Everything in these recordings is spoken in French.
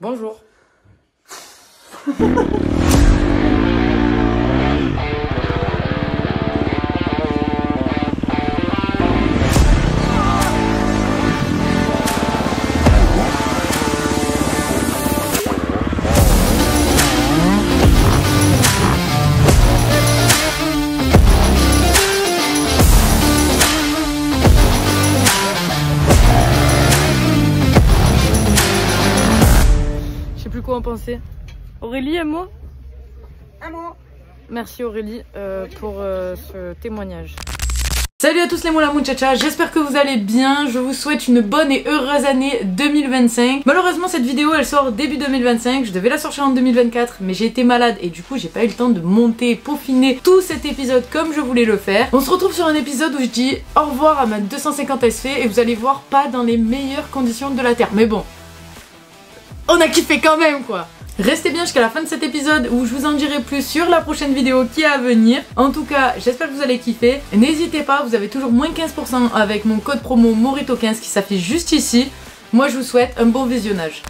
Bonjour. Je sais plus quoi en penser. Aurélie, un mot? Un mot. Merci Aurélie pour ce témoignage. Salut à tous les moula muchachas, j'espère que vous allez bien, je vous souhaite une bonne et heureuse année 2025. Malheureusement cette vidéo elle sort début 2025, je devais la sortir en 2024 mais j'ai été malade et du coup j'ai pas eu le temps de monter, peaufiner tout cet épisode comme je voulais le faire. On se retrouve sur un épisode où je dis au revoir à ma 250 SV et vous allez voir pas dans les meilleures conditions de la terre. Mais bon, on a kiffé quand même quoi. Restez bien jusqu'à la fin de cet épisode où je vous en dirai plus sur la prochaine vidéo qui est à venir. En tout cas, j'espère que vous allez kiffer. N'hésitez pas, vous avez toujours moins 15% avec mon code promo Morito15 qui s'affiche juste ici. Moi, je vous souhaite un bon visionnage.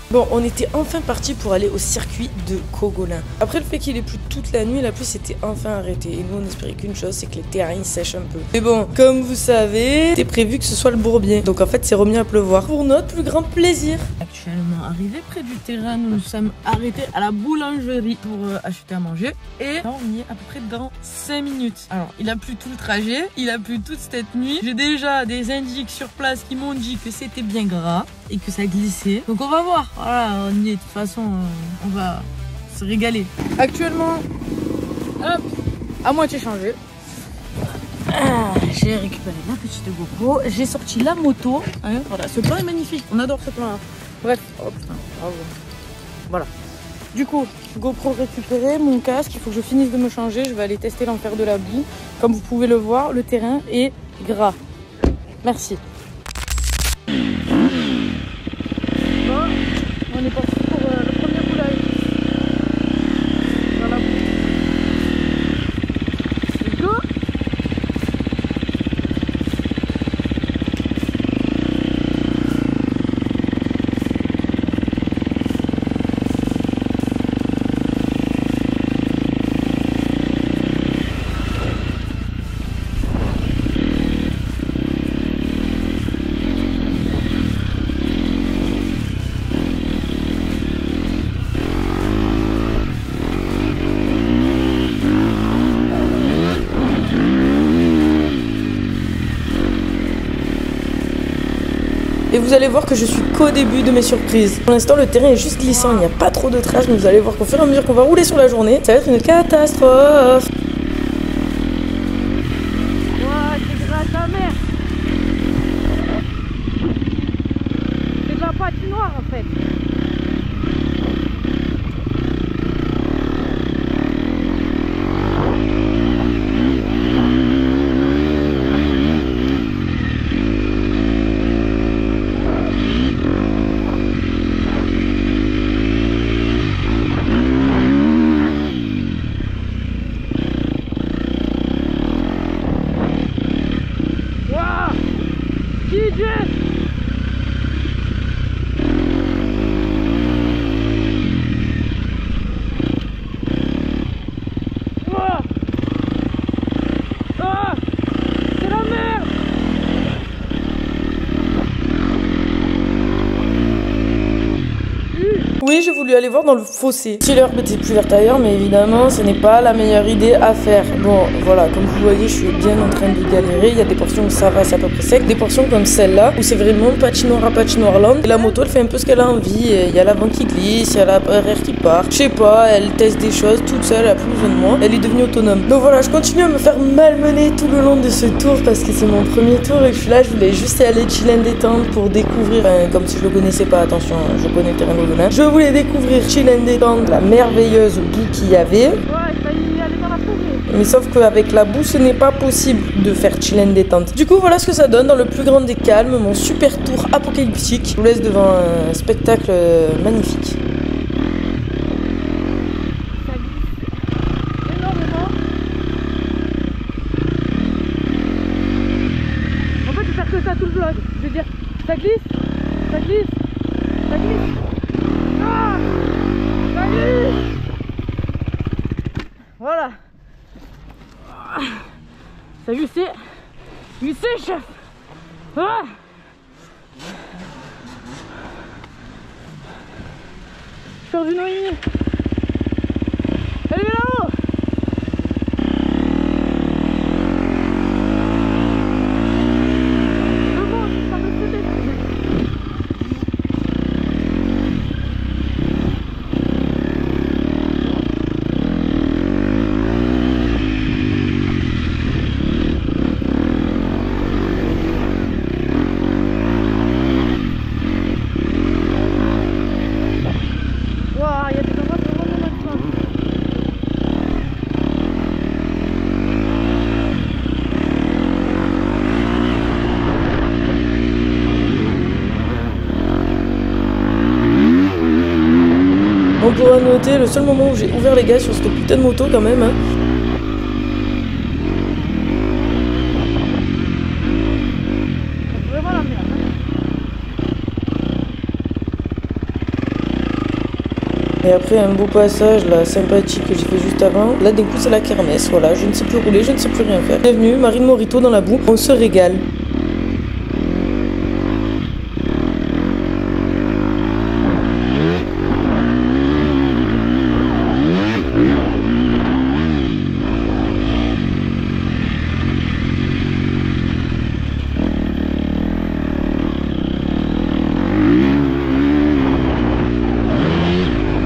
Bon, on était enfin parti pour aller au circuit de Cogolin. Après le fait qu'il ait plu toute la nuit, la pluie s'était enfin arrêtée. Et nous, on espérait qu'une chose, c'est que les terrains sèchent un peu. Mais bon, comme vous savez, c'était prévu que ce soit le bourbier. Donc en fait, c'est remis à pleuvoir. Pour notre plus grand plaisir. Actuellement, arrivé près du terrain, nous nous sommes arrêtés à la boulangerie pour acheter à manger. Et là, on y est à peu près dans 5 minutes. Alors, il a plu tout le trajet, il a plu toute cette nuit. J'ai déjà des indices sur place qui m'ont dit que c'était bien gras et que ça glissait. Donc on va voir. Voilà, on y est, de toute façon, on va se régaler. Actuellement, hop, à moitié changé. J'ai récupéré la petite GoPro, j'ai sorti la moto. Hein, voilà, ce plan est magnifique, on adore ce plan-là. Bref, oh putain, bravo. Voilà. Du coup, GoPro récupéré, mon casque, il faut que je finisse de me changer. Je vais aller tester l'enfer de la boue. Comme vous pouvez le voir, le terrain est gras. Merci. On est parti pour le premier boulage. Dans la boue. Let's go! Et vous allez voir que je suis qu'au début de mes surprises. Pour l'instant, le terrain est juste glissant, il n'y a pas trop de traces, mais vous allez voir qu'au fur et à mesure qu'on va rouler sur la journée, ça va être une catastrophe. Ouah, c'est gras ta mère. C'est de la patinoire en fait. Oui, j'ai voulu aller voir dans le fossé. Si l'herbe était plus verte ailleurs, mais évidemment, ce n'est pas la meilleure idée à faire. Bon, voilà, comme vous voyez, je suis bien en train de galérer. Il y a des portions où ça va, c'est à peu près sec. Des portions comme celle-là, où c'est vraiment patinoire à patinoire land. Et la moto, elle fait un peu ce qu'elle a envie. Il y a l'avant qui glisse, il y a l'arrière qui part. Je sais pas, elle teste des choses toute seule, elle a plus besoin de moi. Elle est devenue autonome. Donc voilà, je continue à me faire malmener tout le long de ce tour parce que c'est mon premier tour et que je suis là, je voulais juste aller chiller détendre pour découvrir, comme si je le connaissais pas, attention, je connais le terrain de Cogolin. Je voulais découvrir chill and détendre, la merveilleuse boue qu'il y avait. Mais sauf qu'avec la boue, ce n'est pas possible de faire chill and détente. Du coup, voilà ce que ça donne dans le plus grand des calmes, mon super tour apocalyptique. Je vous laisse devant un spectacle magnifique. Ça glisse énormément. En fait, je vais faire que ça tout le vlog. Je veux dire, ça glisse, ça glisse, ça glisse. perdu Noémie. Elle est là-haut. On pourra noter le seul moment où j'ai ouvert les gaz sur cette putain de moto quand même. Hein. Vraiment la merde. Et après un beau passage là, sympathique que j'ai fait juste avant. Là d'un coup c'est la kermesse, voilà, je ne sais plus rouler, je ne sais plus rien faire. Bienvenue, Marine Morito dans la boue, on se régale.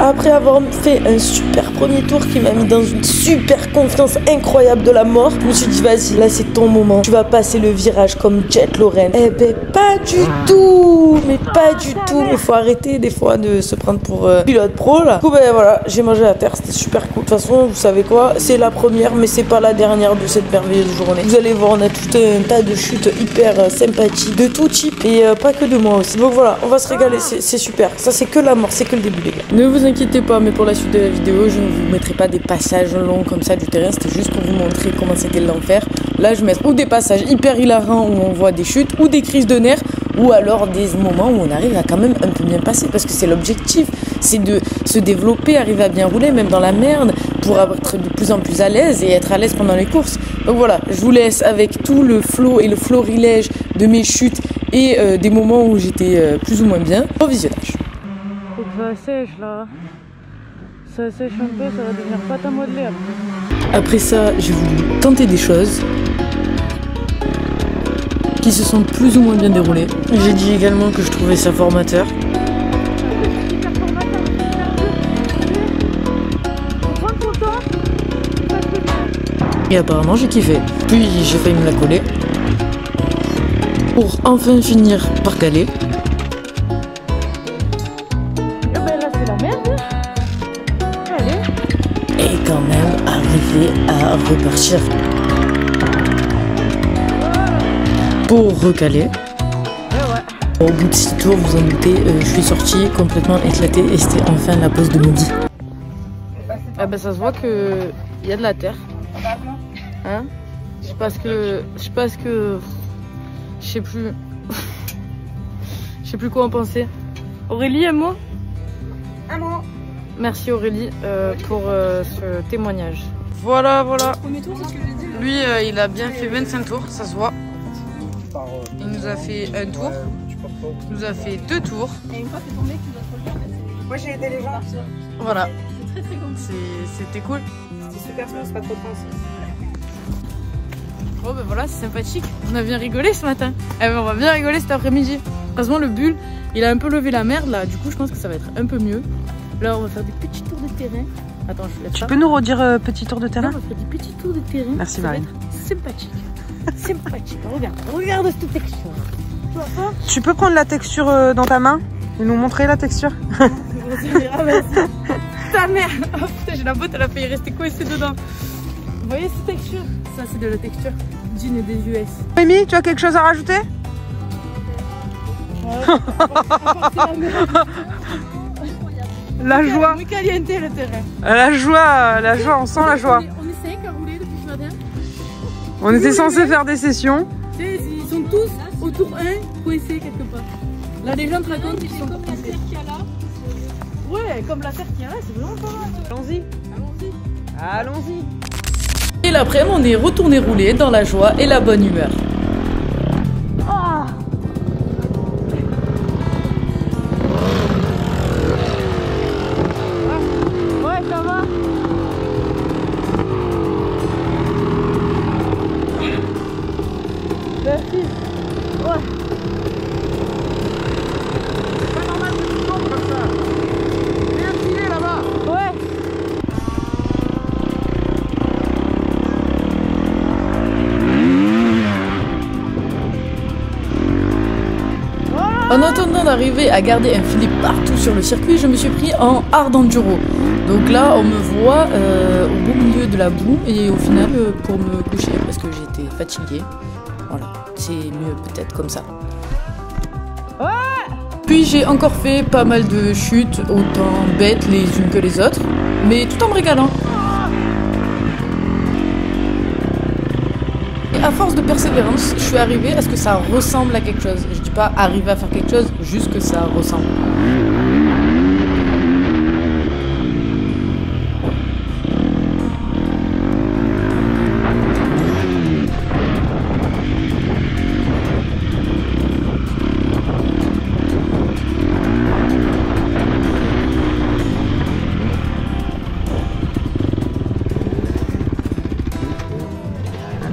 Après avoir fait un super premier tour qui m'a mis dans une super confiance incroyable de la mort, je me suis dit vas-y, là c'est ton moment, tu vas passer le virage comme Jet Lorraine. Eh ben pas du tout, mais pas du tout, mais faut arrêter des fois de se prendre pour pilote pro là. Du coup ben voilà, j'ai mangé à terre, c'était super cool. De toute façon, vous savez quoi, c'est la première mais c'est pas la dernière de cette merveilleuse journée. Vous allez voir, on a tout un tas de chutes hyper sympathiques, de tout type et pas que de moi aussi. Donc voilà, on va se régaler, c'est super. Ça c'est que la mort, c'est que le début les gars. Ne vous inquiétez pas, mais pour la suite de la vidéo, je ne vous mettrai pas des passages longs comme ça du terrain, c'était juste pour vous montrer comment c'était l'enfer. Là, je vais mettre ou des passages hyper hilarants où on voit des chutes, ou des crises de nerfs, ou alors des moments où on arrive à quand même un peu bien passer, parce que c'est l'objectif, c'est de se développer, arriver à bien rouler, même dans la merde, pour être de plus en plus à l'aise et être à l'aise pendant les courses. Donc voilà, je vous laisse avec tout le flow et le florilège de mes chutes et des moments où j'étais plus ou moins bien. Au visionnage. Faut que ça sèche là. Ça sèche un peu, ça va devenir pâte à modeler après. Après ça, j'ai voulu tenter des choses qui se sont plus ou moins bien déroulées. J'ai dit également que je trouvais ça formateur. Et apparemment j'ai kiffé. Puis j'ai failli me la coller. Pour enfin finir par caler. Et quand même arriver à repartir pour recaler. Au bout de 6 tours, vous en doutez, je suis sortie complètement éclatée et c'était enfin la pause de midi. Ah ben ça se voit que il y a de la terre. Hein? Je sais plus. Je sais plus quoi en penser. Aurélie, un mot? Un mot. Merci Aurélie pour ce témoignage. Voilà. Lui, il a bien fait 25 tours, ça se voit. Il nous a fait un tour. Il nous a fait 2 tours. Et une fois que t'es tombé, tu dois te relever. Moi j'ai aidé les gens. Voilà. C'est très compliqué. C'était cool. C'était super slow, c'est pas trop temps aussi. Bon ben voilà, c'est sympathique. On a bien rigolé ce matin. Eh ben, on va bien rigoler cet après-midi. Heureusement le bulle, il a un peu levé la merde là. Du coup je pense que ça va être un peu mieux. Là on va faire des petits tours de terrain. Attends, je laisse. Tu peux nous redire petit tour de terrain? Là, on va faire des petits tours de terrain. Merci Marine. Sympathique. Sympathique. Regarde cette texture. Tu peux prendre la texture dans ta main et nous montrer la texture? Vas-y. Ta mère. Oh putain, j'ai la botte, elle a failli rester coincée dedans. Vous voyez cette texture? Ça c'est de la texture jean des US. Amy, tu as quelque chose à rajouter? La joie. Muy caliente le terrain. La joie, on sent la joie. On est 5 à rouler depuis ce matin. On était censé faire des sessions. Ils sont tous au tour 1 coincés quelque part. Là les gens te racontent qu'ils sont comme la terre qu'il y a là. Ouais, comme la terre qu'il y a là, c'est vraiment pas mal. Allons-y. Et l'après-midi, on est retourné rouler dans la joie et la bonne humeur. d'arriver à garder un filet partout sur le circuit, je me suis pris en hard enduro. Donc là, on me voit au beau milieu de la boue et au final, pour me coucher, parce que j'étais fatiguée. Voilà, c'est mieux peut-être comme ça. Puis j'ai encore fait pas mal de chutes, autant bêtes les unes que les autres, mais tout en me régalant. Et à force de persévérance, je suis arrivée à ce que ça ressemble à quelque chose. Je dis pas arriver à faire quelque chose, juste que ça ressemble.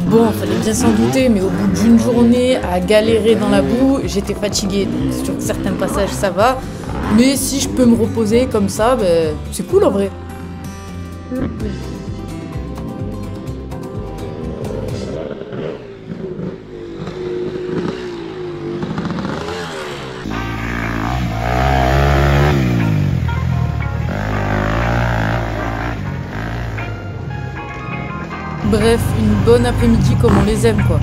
Bon, fallait bien s'en douter, mais au bout d'une journée à galérer dans la boue, j'étais fatiguée. Donc sur certains passages, ça va. Mais si je peux me reposer comme ça, ben, c'est cool en vrai. Bref, une bonne après-midi comme on les aime quoi.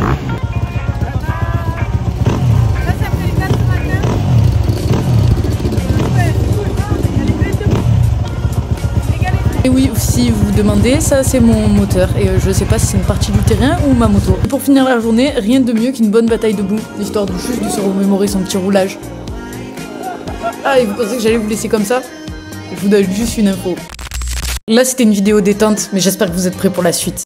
Et oui, si vous vous demandez, ça c'est mon moteur et je sais pas si c'est une partie du terrain ou ma moto. Et pour finir la journée, rien de mieux qu'une bonne bataille de boue, histoire de juste de se remémorer son petit roulage. Ah, et vous pensez que j'allais vous laisser comme ça? Je vous donne juste une info. Là c'était une vidéo détente, mais j'espère que vous êtes prêts pour la suite.